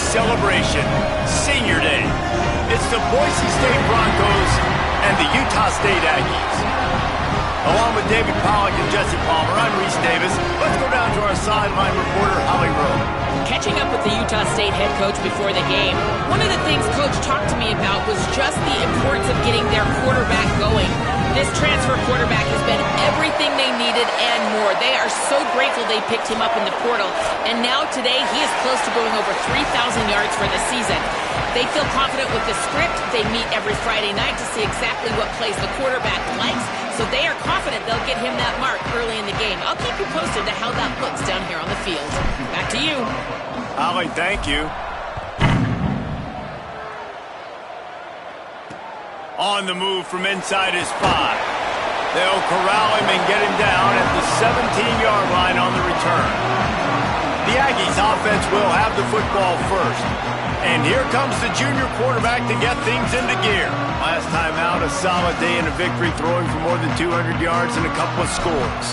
celebration, Senior Day. It's the Boise State Broncos and the Utah State Aggies. Along with David Pollack and Jesse Palmer, I'm Reese Davis. Let's go down to our sideline reporter, Holly Rowe. Catching up with the Utah State head coach before the game, one of the things Coach talked to me about was just the importance of getting their quarterback going. This transfer quarterback has been everything they needed and more. They are so grateful they picked him up in the portal, and now today he is close to going over 3,000 yards for the season. They feel confident with the script. They meet every Friday night to see exactly what plays the quarterback likes, so they are confident they'll get him that mark early in the game. I'll keep you posted to how that looks down here on the field. Back to you. Holly, thank you. On the move from inside his 5. They'll corral him and get him down at the 17-yard line on the return. The Aggies offense will have the football first. And here comes the junior quarterback to get things into gear. Last time out, a solid day and a victory, throwing for more than 200 yards and a couple of scores.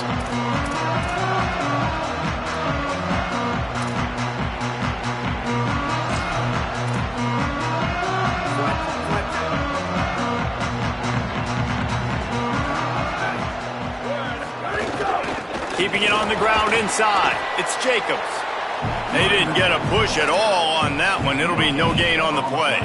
Keeping it on the ground inside. It's Jacobs. They didn't get a push at all on that one. It'll be no gain on the play.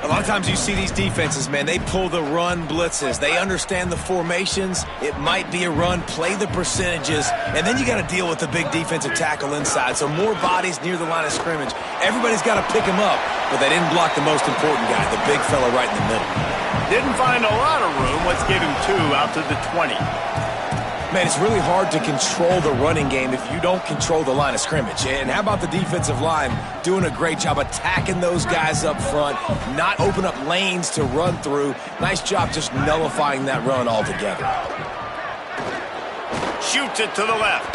A lot of times you see these defenses, man, they pull the run blitzes. They understand the formations. It might be a run, play the percentages, and then you got to deal with the big defensive tackle inside. So more bodies near the line of scrimmage. Everybody's got to pick him up, but they didn't block the most important guy, the big fella right in the middle. Didn't find a lot of room. Let's give him 2 out to the 20. Man, it's really hard to control the running game if you don't control the line of scrimmage. And how about the defensive line doing a great job attacking those guys up front, not open up lanes to run through. Nice job just nullifying that run altogether. Shoots it to the left.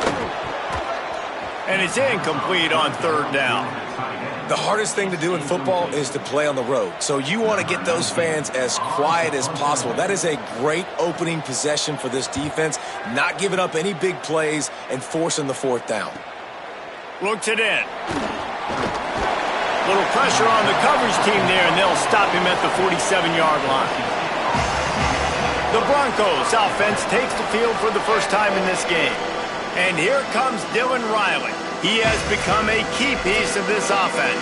And it's incomplete on 3rd down. The hardest thing to do in football is to play on the road. So you want to get those fans as quiet as possible. That is a great opening possession for this defense, not giving up any big plays and forcing the 4th down. Looks it in. Little pressure on the coverage team there, and they'll stop him at the 47-yard line. The Broncos offense takes the field for the first time in this game. And here comes Dylan Riley. He has become a key piece of this offense.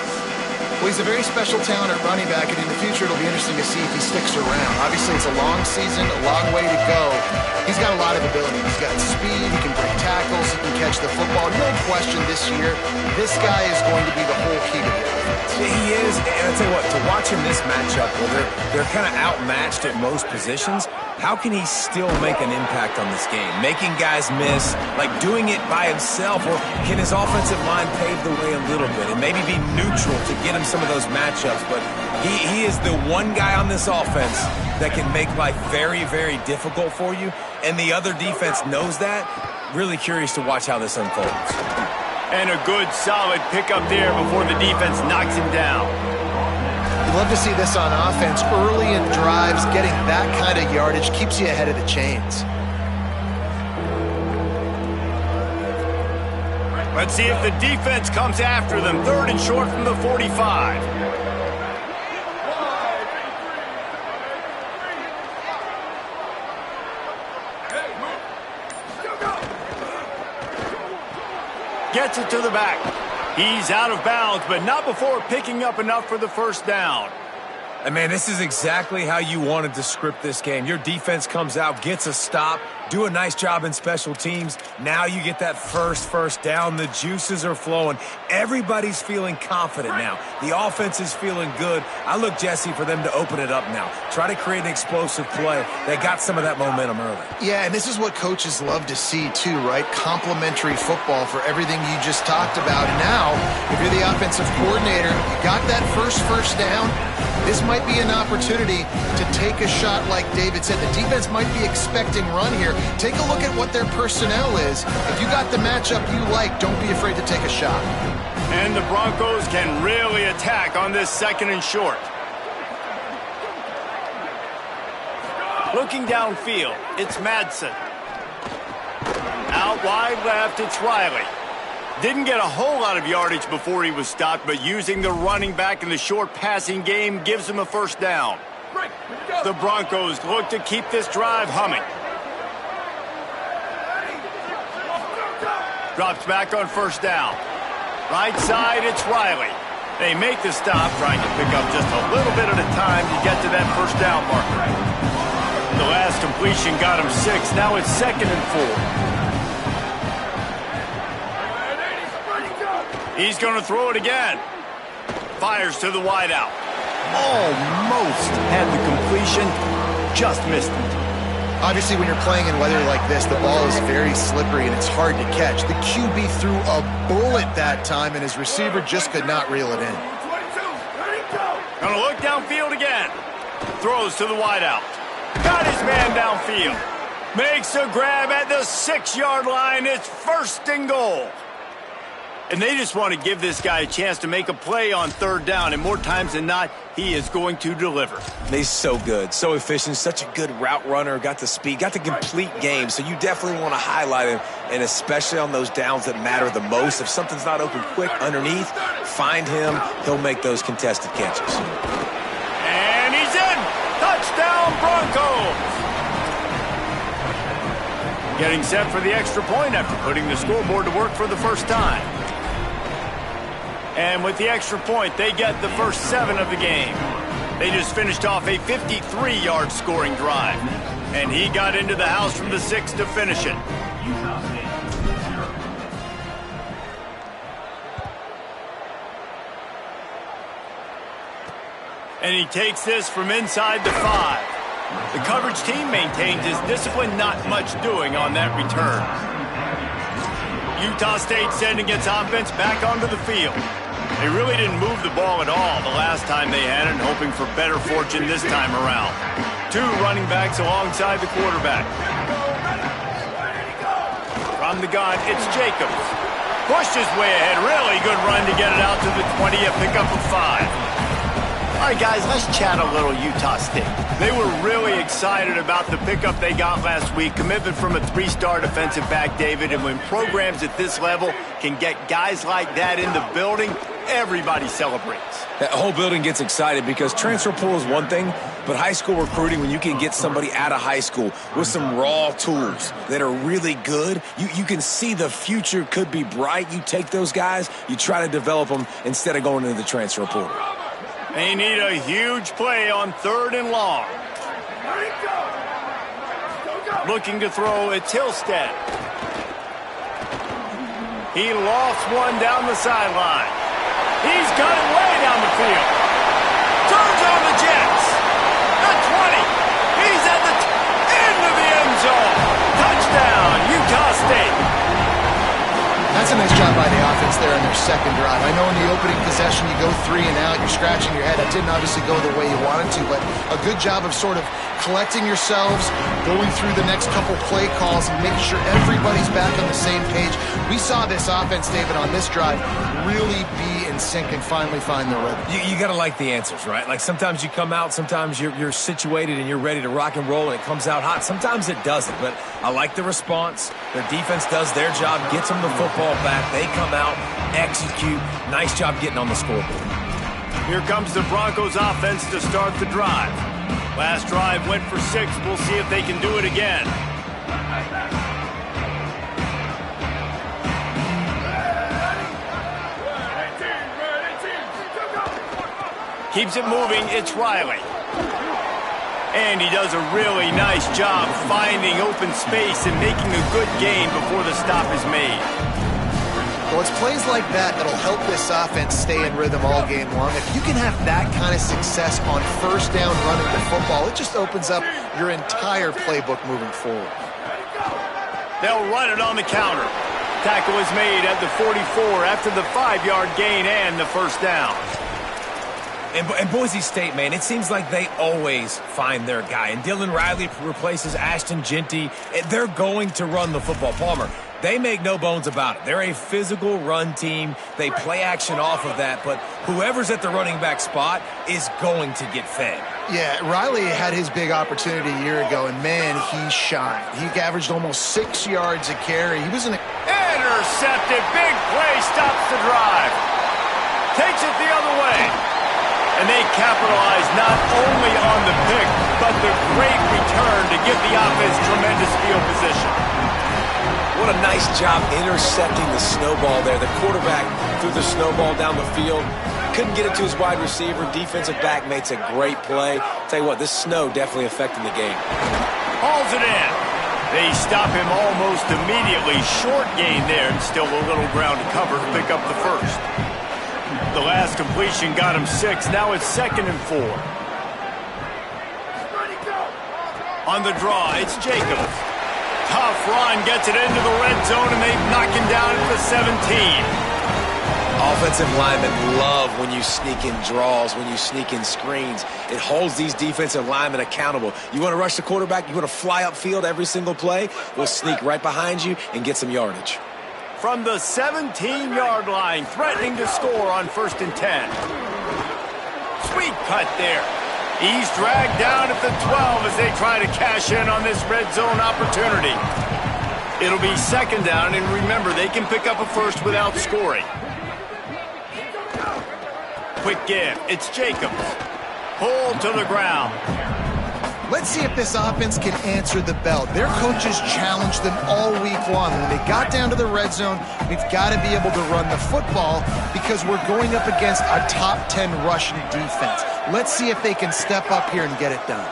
Well, he's a very special talent at running back, and in the future it'll be interesting to see if he sticks around. Obviously, it's a long season, a long way to go. He's got a lot of ability. He's got speed, he can break tackles, he can catch the football. No question this year, this guy is going to be the whole key to the offense. Yeah, he is, and I'll tell you what, to watch him this matchup where they're kind of outmatched at most positions, how can he still make an impact on this game? Making guys miss, like doing it by himself, or can his offensive line pave the way a little bit and maybe be neutral to get him some of those matchups? But he is the one guy on this offense that can make life very, very difficult for you, and the other defense knows that. Really curious to watch how this unfolds. And a good, solid pickup there before the defense knocks him down. You'd love to see this on offense. Early in drives, getting that kind of yardage keeps you ahead of the chains. Let's see if the defense comes after them. 3rd and short from the 45. Gets it to the back. He's out of bounds, but not before picking up enough for the 1st down. And man, this is exactly how you wanted to script this game. Your defense comes out, gets a stop, do a nice job in special teams. Now you get that first down. The juices are flowing. Everybody's feeling confident now. The offense is feeling good. I look, Jesse, for them to open it up now. Try to create an explosive play. They got some of that momentum early. Yeah, and this is what coaches love to see too, right? Complementary football for everything you just talked about. And now, if you're the offensive coordinator, you got that first down. This might be an opportunity to take a shot like David said. The defense might be expecting run here. Take a look at what their personnel is. If you got the matchup you like, don't be afraid to take a shot. And the Broncos can really attack on this 2nd and short. Looking downfield, it's Madsen. Out wide left, it's Riley. Didn't get a whole lot of yardage before he was stopped, but using the running back in the short passing game gives him a first down. The Broncos look to keep this drive humming. Drops back on first down. Right side, it's Riley. They make the stop, trying to pick up just a little bit at a time to get to that first down marker. The last completion got him 6. Now it's 2nd and 4. He's going to throw it again. Fires to the wideout. Almost had the completion, just missed it. Obviously, when you're playing in weather like this, the ball is very slippery and it's hard to catch. The QB threw a bullet that time, and his receiver just could not reel it in. Gonna look downfield again. Throws to the wideout. Got his man downfield. Makes a grab at the 6-yard line. It's 1st and goal. And they just want to give this guy a chance to make a play on 3rd down, and more times than not, he is going to deliver. He's so good, so efficient, such a good route runner, got the speed, got the complete game, so you definitely want to highlight him, and especially on those downs that matter the most. If something's not open quick underneath, find him, he'll make those contested catches. And he's in! Touchdown, Broncos! Getting set for the extra point after putting the scoreboard to work for the first time. And with the extra point, they get the first 7 of the game. They just finished off a 53-yard scoring drive. And he got into the house from the 6 to finish it. And he takes this from inside the 5. The coverage team maintains his discipline, not much doing on that return. Utah State sending its offense back onto the field. They really didn't move the ball at all the last time they had it, hoping for better fortune this time around. 2 running backs alongside the quarterback. From the gun, it's Jacobs. Pushed his way ahead. Really good run to get it out to the 20, a pickup of 5. All right, guys, let's chat a little Utah State. They were really excited about the pickup they got last week. Commitment from a 3-star defensive back, David. And when programs at this level can get guys like that in the building, everybody celebrates. That whole building gets excited because transfer portal is one thing, but high school recruiting, when you can get somebody out of high school with some raw tools that are really good, you can see the future could be bright. You take those guys, you try to develop them instead of going into the transfer portal. They need a huge play on 3rd and long. Looking to throw, it's Hillstead. He lofts one down the sideline. He's got it way down the field. Turns on the Jets. The 20. He's at the end of the end zone. Touchdown, Utah State. That's a nice job by the offense there in their 2nd drive. I know in the opening possession you go 3 and out, you're scratching your head. That didn't obviously go the way you wanted to, but a good job of sort of collecting yourselves, going through the next couple play calls and making sure everybody's back on the same page. We saw this offense, David, on this drive really be in sync and finally find their rhythm. You got to like the answers, right? Like sometimes you come out, sometimes you're situated and you're ready to rock and roll and it comes out hot. Sometimes it doesn't, but I like the response. Their defense does their job, gets them the football back. They come out, execute. Nice job getting on the scoreboard. Here comes the Broncos offense to start the drive. Last drive went for 6. We'll see if they can do it again. Keeps it moving, it's Riley. And he does a really nice job finding open space and making a good gain before the stop is made. Well, it's plays like that that'll help this offense stay in rhythm all game long. If you can have that kind of success on 1st down running the football, it just opens up your entire playbook moving forward. They'll run it on the counter. Tackle is made at the 44 after the 5-yard gain and the first down. And Boise State, man, it seems like they always find their guy. And Dylan Riley replaces Ashton Genty. They're going to run the football. Palmer, they make no bones about it. They're a physical run team. They play action off of that. But whoever's at the running back spot is going to get fed. Yeah, Riley had his big opportunity a year ago, and, man, he shined. He averaged almost 6 yards a carry. He was in a... And Intercepted. Big play stops the drive. Takes it the other way. And they capitalize not only on the pick, but the great return to give the offense tremendous field position. What a nice job intercepting the snowball there. The quarterback threw the snowball down the field. Couldn't get it to his wide receiver. Defensive back makes a great play. Tell you what, this snow definitely affecting the game. Hauls it in. They stop him almost immediately. Short gain there, and still a little ground to cover to pick up the first. The last completion got him 6. Now it's 2nd and 4. On the draw, it's Jacobs. Tough run, gets it into the red zone, and they knock him down at the 17. Offensive linemen love when you sneak in draws, when you sneak in screens. It holds these defensive linemen accountable. You want to rush the quarterback, you want to fly upfield every single play, we'll sneak right behind you and get some yardage. From the 17-yard line, threatening to score on 1st and 10. Sweet cut there. He's dragged down at the 12 as they try to cash in on this red zone opportunity. It'll be 2nd down, and remember, they can pick up a first without scoring. Quick give. It's Jacobs. Pulled to the ground. Let's see if this offense can answer the bell. Their coaches challenged them all week long. When they got down to the red zone, we've got to be able to run the football because we're going up against a top 10 Russian defense. Let's see if they can step up here and get it done.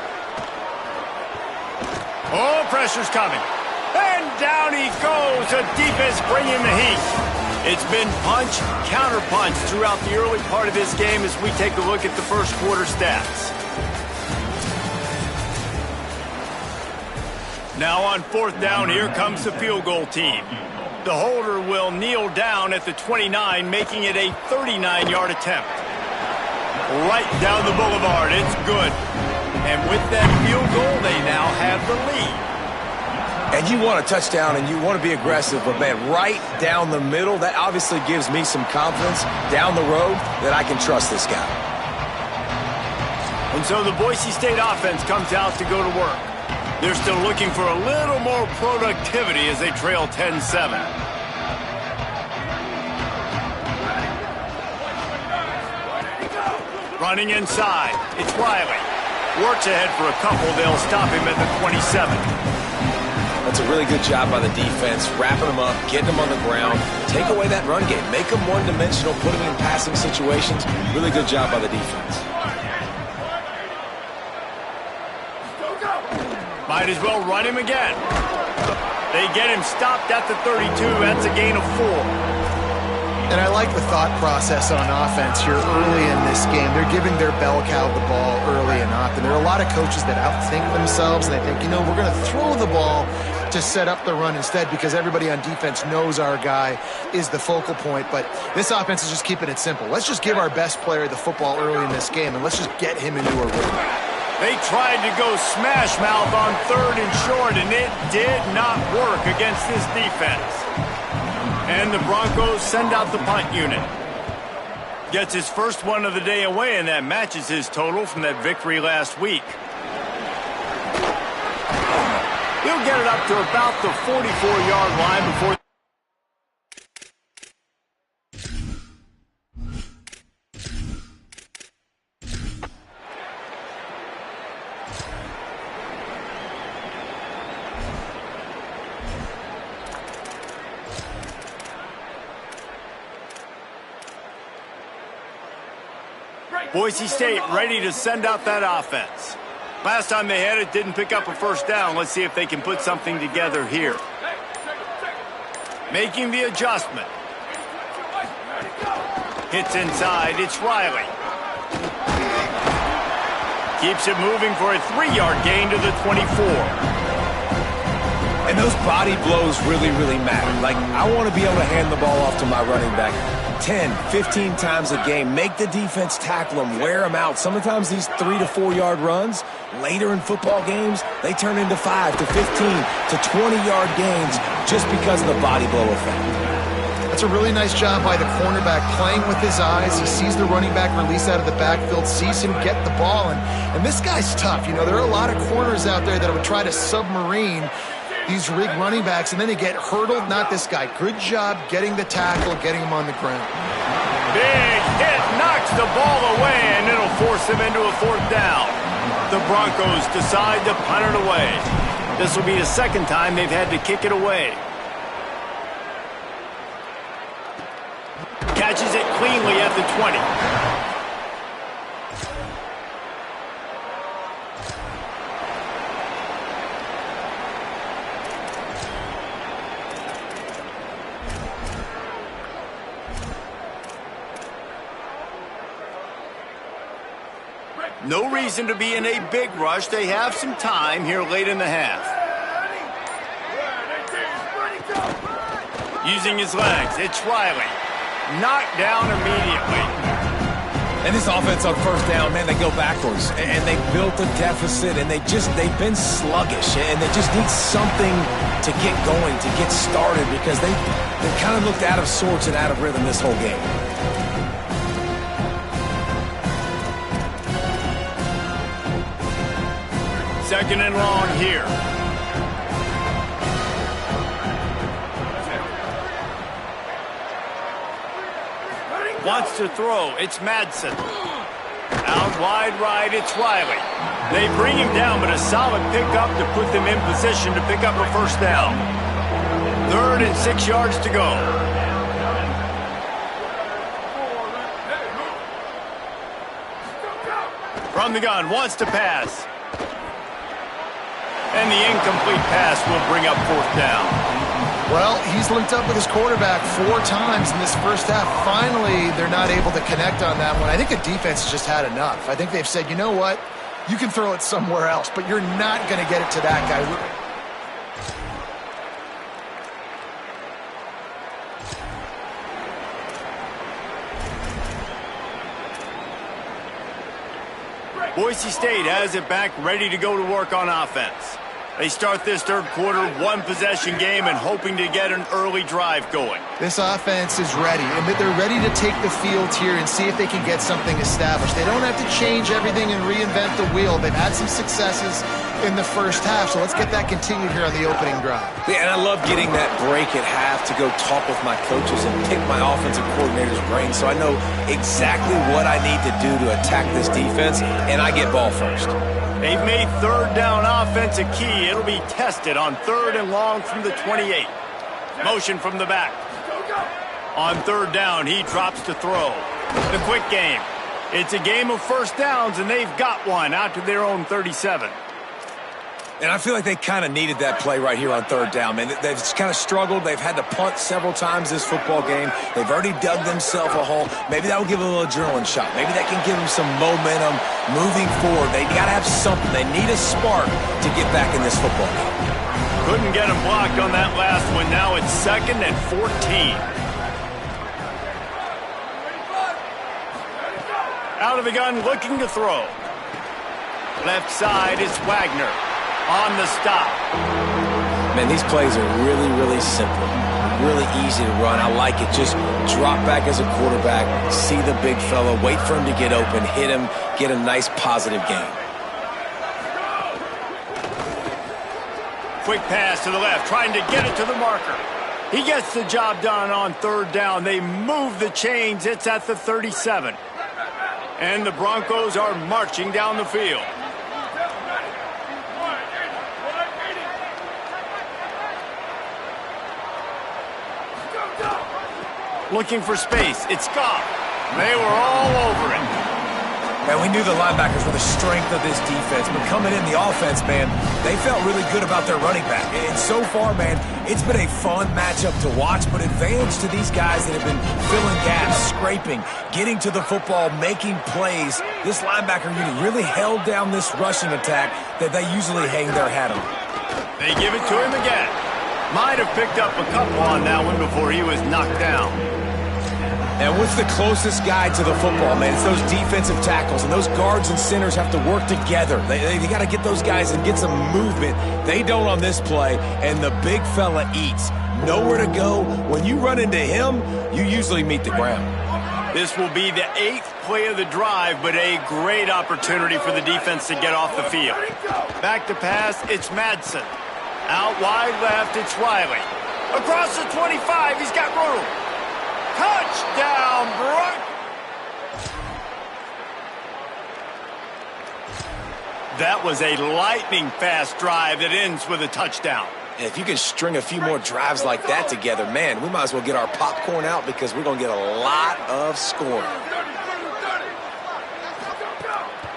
Oh, pressure's coming. And down he goes. The defense bringing the heat. It's been punch, counter-punch throughout the early part of this game as we take a look at the first quarter stats. Now on 4th down, here comes the field goal team. The holder will kneel down at the 29, making it a 39-yard attempt. Right down the boulevard, it's good. And with that field goal, they now have the lead. And you want a touchdown and you want to be aggressive, but man, right down the middle, that obviously gives me some confidence down the road that I can trust this guy. And so the Boise State offense comes out to go to work. They're still looking for a little more productivity as they trail 10-7. Running inside, it's Riley. Works ahead for a couple, they'll stop him at the 27. That's a really good job by the defense, wrapping them up, getting them on the ground, take away that run game, make them one-dimensional, put them in passing situations. Really good job by the defense. Might as well run him again. They get him stopped at the 32. That's a gain of 4. And I like the thought process on offense here early in this game. They're giving their bell cow the ball early and often. There are a lot of coaches that outthink themselves, and they think, you know, we're going to throw the ball to set up the run instead because everybody on defense knows our guy is the focal point. But this offense is just keeping it simple. Let's just give our best player the football early in this game, and let's just get him into a rhythm. They tried to go smash mouth on 3rd and short, and it did not work against this defense. And the Broncos send out the punt unit. Gets his first one of the day away, and that matches his total from that victory last week. He'll get it up to about the 44-yard line before... Boise State ready to send out that offense. Last time they had it, didn't pick up a first down. Let's see if they can put something together here. Making the adjustment. Hits inside. It's Riley. Keeps it moving for a 3-yard gain to the 24. And those body blows really, really matter. Like, I want to be able to hand the ball off to my running back 10, 15 times a game. Make the defense tackle them, wear them out. Sometimes these 3 to 4 yard runs, later in football games, they turn into 5 to 15 to 20-yard gains just because of the body blow effect. That's a really nice job by the cornerback playing with his eyes. He sees the running back release out of the backfield, sees him get the ball, and this guy's tough. You know, there are a lot of corners out there that would try to submarine these rig running backs, and then they get hurdled. Not this guy. Good job getting the tackle, getting him on the ground. Big hit, knocks the ball away, and it'll force him into a 4th down. The Broncos decide to punt it away. This will be the 2nd time they've had to kick it away. Catches it cleanly at the 20. No reason to be in a big rush. They have some time here late in the half. Using his legs, it's Riley. Knocked down immediately. And this offense on 1st down, man, they go backwards. And they built a deficit, and they've been sluggish. And they just need something to get going, to get started, because they kind of looked out of sorts and out of rhythm this whole game. Second and long here. Wants to throw. It's Madsen. Out wide right, it's Riley. They bring him down, but a solid pickup to put them in position to pick up a 1st down. 3rd and 6 yards to go. From the gun, wants to pass. And the incomplete pass will bring up 4th down. Well, he's linked up with his quarterback 4 times in this 1st half. Finally, they're not able to connect on that one. I think the defense has just had enough. I think they've said, you know what? You can throw it somewhere else, but you're not going to get it to that guy. Boise State has it back, ready to go to work on offense. They start this 3rd quarter, 1-possession game, and hoping to get an early drive going. This offense is ready, and they're ready to take the field here and see if they can get something established. They don't have to change everything and reinvent the wheel. They've had some successes in the 1st half, so let's get that continued here on the opening drive. Yeah, and I love getting that break at half to go talk with my coaches and pick my offensive coordinator's brain, so I know exactly what I need to do to attack this defense, and I get ball first. They've made 3rd down offense a key. It'll be tested on 3rd and long from the 28. Motion from the back. On 3rd down, he drops to throw. The quick game. It's a game of 1st downs, and they've got one out to their own 37. And I feel like they kind of needed that play right here on 3rd down, man. They've kind of struggled. They've had to punt several times this football game. They've already dug themselves a hole. Maybe that will give them a little adrenaline shot. Maybe that can give them some momentum moving forward. They got to have something. They need a spark to get back in this football game. Couldn't get him blocked on that last one. Now it's 2nd and 14. Out of the gun, looking to throw. Left side is Wagner. On the stop. Man, these plays are really, really simple. Really easy to run. I like it. Just drop back as a quarterback, see the big fella, wait for him to get open, hit him, get a nice positive game. Quick pass to the left, trying to get it to the marker. He gets the job done on 3rd down. They move the chains. It's at the 37. And the Broncos are marching down the field. Looking for space. It's Goff. They were all over it. Man, we knew the linebackers were the strength of this defense, but coming in the offense, man, they felt really good about their running back. And so far, man, it's been a fun matchup to watch, but advantage to these guys that have been filling gaps, scraping, getting to the football, making plays. This linebacker unit really held down this rushing attack that they usually hang their hat on. They give it to him again. Might have picked up a couple on that one before he was knocked down. And what's the closest guy to the football, man? It's those defensive tackles, and those guards and centers have to work together. They got to get those guys and get some movement. They don't on this play, and the big fella eats. Nowhere to go. When you run into him, you usually meet the ground. This will be the 8th play of the drive, but a great opportunity for the defense to get off the field. Back to pass, it's Madsen. Out wide left, it's Riley. Across the 25, he's got room. Touchdown, Brock. That was a lightning-fast drive that ends with a touchdown. And if you can string a few more drives like that together, man, we might as well get our popcorn out because we're going to get a lot of scoring.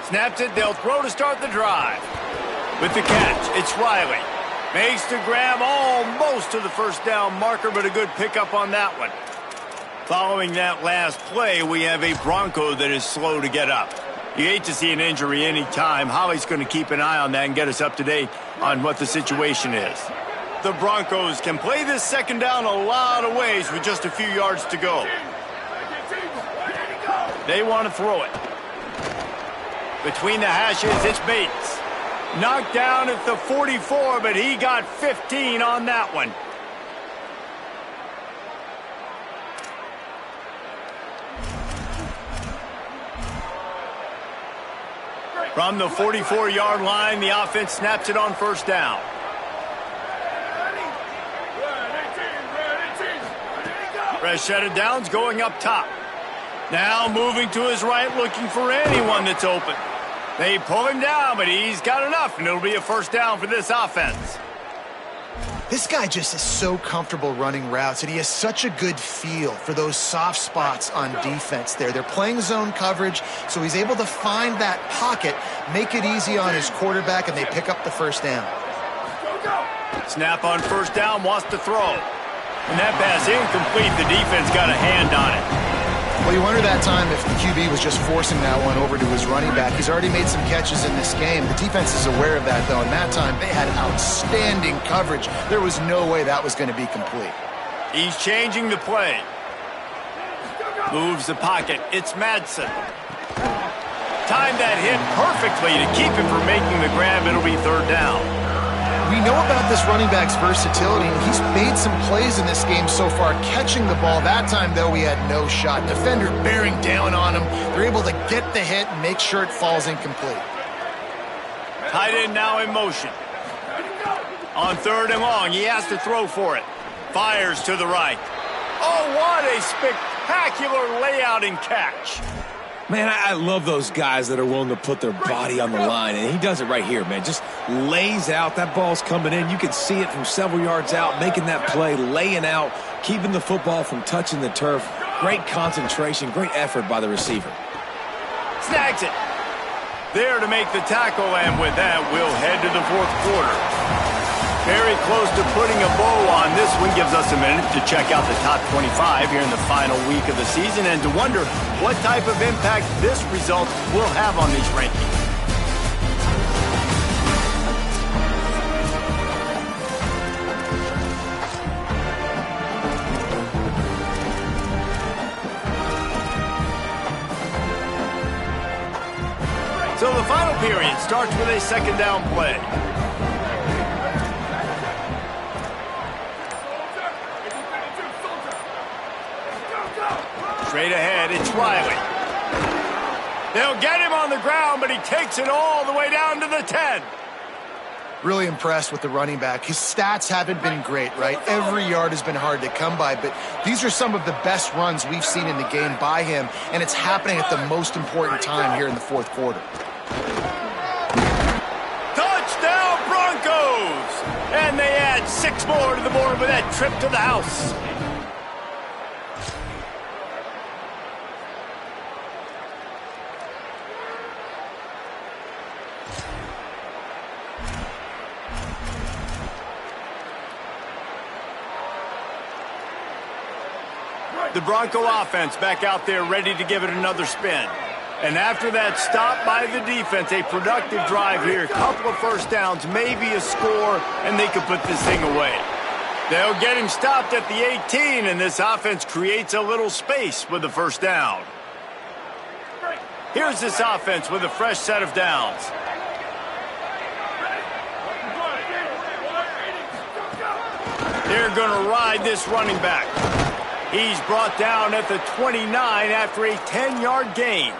Snaps it, they'll throw to start the drive. With the catch, it's Riley. Makes the grab almost to the first down marker, but a good pickup on that one. Following that last play, we have a Bronco that is slow to get up. You hate to see an injury any time. Holly's going to keep an eye on that and get us up to date on what the situation is. The Broncos can play this second down a lot of ways with just a few yards to go. They want to throw it. Between the hashes, it's Bates. Knocked down at the 44, but he got 15 on that one. From the 44-yard line, the offense snaps it on first down. Fresh set of downs going up top. Now moving to his right, looking for anyone that's open. They pull him down, but he's got enough, and it'll be a first down for this offense. This guy just is so comfortable running routes, and he has such a good feel for those soft spots on defense there. They're playing zone coverage, so he's able to find that pocket, make it easy on his quarterback, and they pick up the first down. Snap on first down, wants to throw. And that pass incomplete. The defense got a hand on it. Well, you wonder that time if the QB was just forcing that one over to his running back. He's already made some catches in this game. The defense is aware of that, though, and that time they had outstanding coverage. There was no way that was going to be complete. He's changing the play. Moves the pocket. It's Madsen. Timed that hit perfectly to keep him from making the grab. It'll be third down. We know about this running back's versatility. He's made some plays in this game so far, catching the ball. That time, though, he had no shot. Defender bearing down on him. They're able to get the hit and make sure it falls incomplete. Tight end now in motion. On third and long, he has to throw for it. Fires to the right. Oh, what a spectacular layout and catch. Man, I love those guys that are willing to put their body on the line, and he does it right here, man. Just lays out. That ball's coming in. You can see it from several yards out, making that play, laying out, keeping the football from touching the turf. Great concentration, great effort by the receiver. Snags it. There to make the tackle, and with that, we'll head to the fourth quarter. Very close to putting a bow on this one. Gives us a minute to check out the top 25 here in the final week of the season and to wonder what type of impact this result will have on these rankings. So the final period starts with a second down play. Straight ahead, it's Riley. They'll get him on the ground, but he takes it all the way down to the 10. Really impressed with the running back. His stats haven't been great, right? Every yard has been hard to come by, but these are some of the best runs we've seen in the game by him, and it's happening at the most important time here in the fourth quarter. Touchdown, Broncos! And they add 6 more to the board with that trip to the house. The Bronco offense back out there ready to give it another spin. And after that stop by the defense, a productive drive here, a couple of first downs, maybe a score, and they could put this thing away. They'll get him stopped at the 18, and this offense creates a little space with the first down. Here's this offense with a fresh set of downs. They're going to ride this running back. He's brought down at the 29 after a 10-yard gain.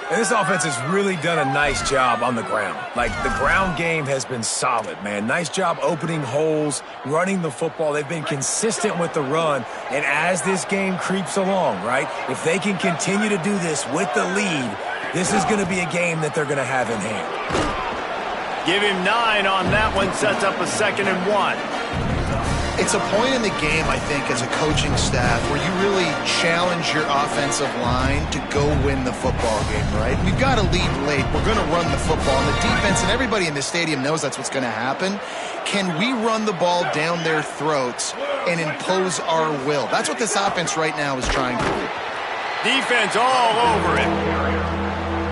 And this offense has really done a nice job on the ground. Like, the ground game has been solid, man. Nice job opening holes, running the football. They've been consistent with the run. And as this game creeps along, right, if they can continue to do this with the lead, this is going to be a game that they're going to have in hand. Give him 9 on that one, sets up a 2nd and 1. It's a point in the game, I think, as a coaching staff where you really challenge your offensive line to go win the football game, right? We've got to lead late. We're going to run the football. And the defense and everybody in the stadium knows that's what's going to happen. Can we run the ball down their throats and impose our will? That's what this offense right now is trying to do. Defense all over it.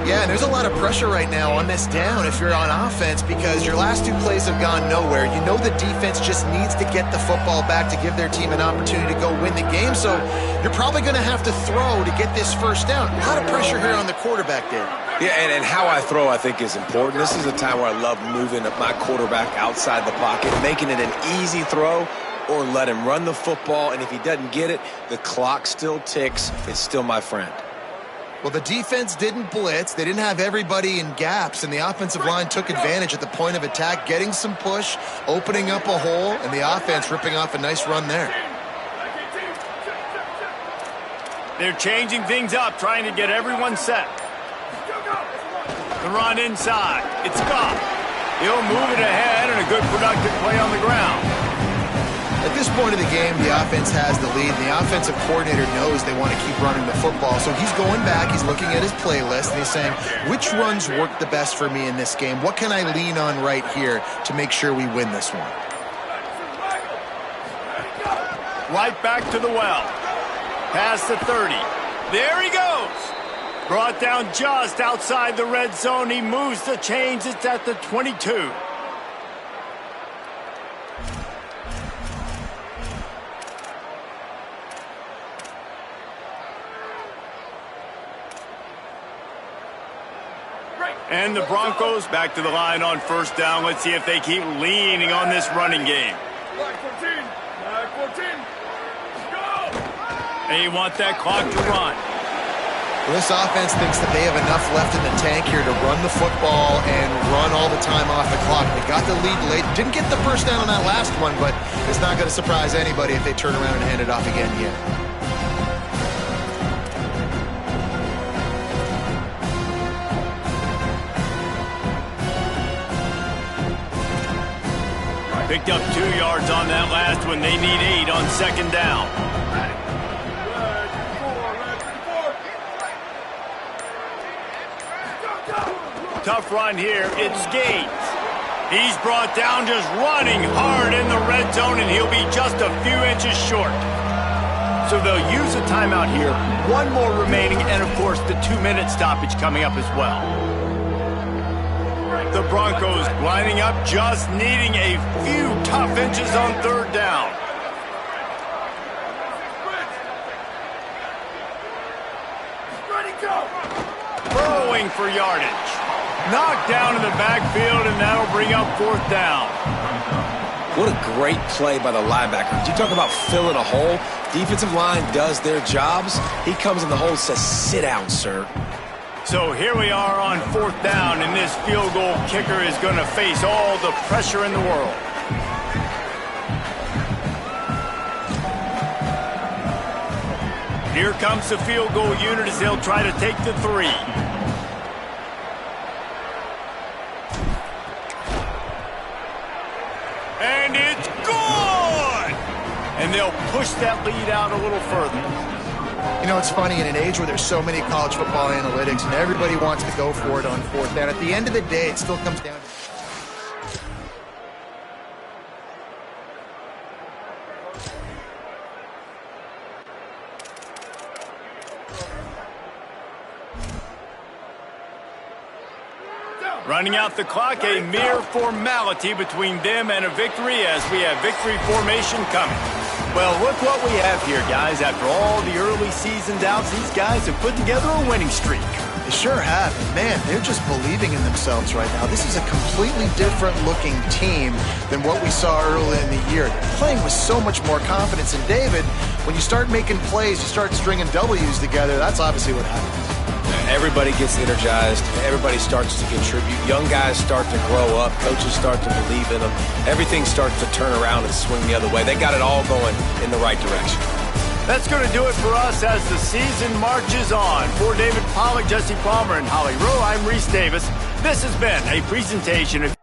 Yeah, and there's a lot of pressure right now on this down if you're on offense because your last 2 plays have gone nowhere. You know the defense just needs to get the football back to give their team an opportunity to go win the game, so you're probably going to have to throw to get this first down. A lot of pressure here on the quarterback there. Yeah, and how I throw, I think, is important. This is a time where I love moving my quarterback outside the pocket, making it an easy throw, or let him run the football, and if he doesn't get it, the clock still ticks. It's still my friend. Well, the defense didn't blitz. They didn't have everybody in gaps, and the offensive line took advantage at the point of attack, getting some push, opening up a hole, and the offense ripping off a nice run there. They're changing things up, trying to get everyone set. The run inside. It's Goff. He'll move it ahead, and a good productive play on the ground. At this point of the game, the offense has the lead. The offensive coordinator knows they want to keep running the football. So he's going back, he's looking at his playlist, and he's saying, which runs work the best for me in this game? What can I lean on right here to make sure we win this one? Right back to the well. Past the 30. There he goes. Brought down just outside the red zone. He moves the chains. It's at the 22. And the Broncos back to the line on first down. Let's see if they keep leaning on this running game. Black 14. Black 14. Go! They want that clock to run. Well, this offense thinks that they have enough left in the tank here to run the football and run all the time off the clock. They got the lead late. Didn't get the first down on that last one, but it's not going to surprise anybody if they turn around and hand it off again here. Picked up 2 yards on that last one. They need 8 on second down. Tough run here. It's Gates. He's brought down just running hard in the red zone, and he'll be just a few inches short. So they'll use a timeout here. 1 more remaining, and, of course, the 2-minute stoppage coming up as well. The Broncos lining up, just needing a few tough inches on third down. Throwing for yardage. Knocked down in the backfield, and that'll bring up fourth down. What a great play by the linebacker. You talk about filling a hole. Defensive line does their jobs. He comes in the hole and says, sit down, sir. So here we are on fourth down, and this field goal kicker is going to face all the pressure in the world. Here comes the field goal unit as they'll try to take the 3. And it's good! And they'll push that lead out a little further. You know, it's funny, in an age where there's so many college football analytics and everybody wants to go for it on fourth down, at the end of the day, it still comes down to... Running out the clock, a mere formality between them and a victory as we have victory formation coming. Well, look what we have here, guys. After all the early season doubts, these guys have put together a winning streak. They sure have. Man, they're just believing in themselves right now. This is a completely different looking team than what we saw early in the year. They're playing with so much more confidence. And David, when you start making plays, you start stringing W's together, that's obviously what happens. everybody gets energized. Everybody starts to contribute. Young guys start to grow up. Coaches start to believe in them. Everything starts to turn around and swing the other way. They got it all going in the right direction. That's going to do it for us as the season marches on. For David Pollack, Jesse Palmer, and Holly Rowe, I'm Reese Davis. This has been a presentation of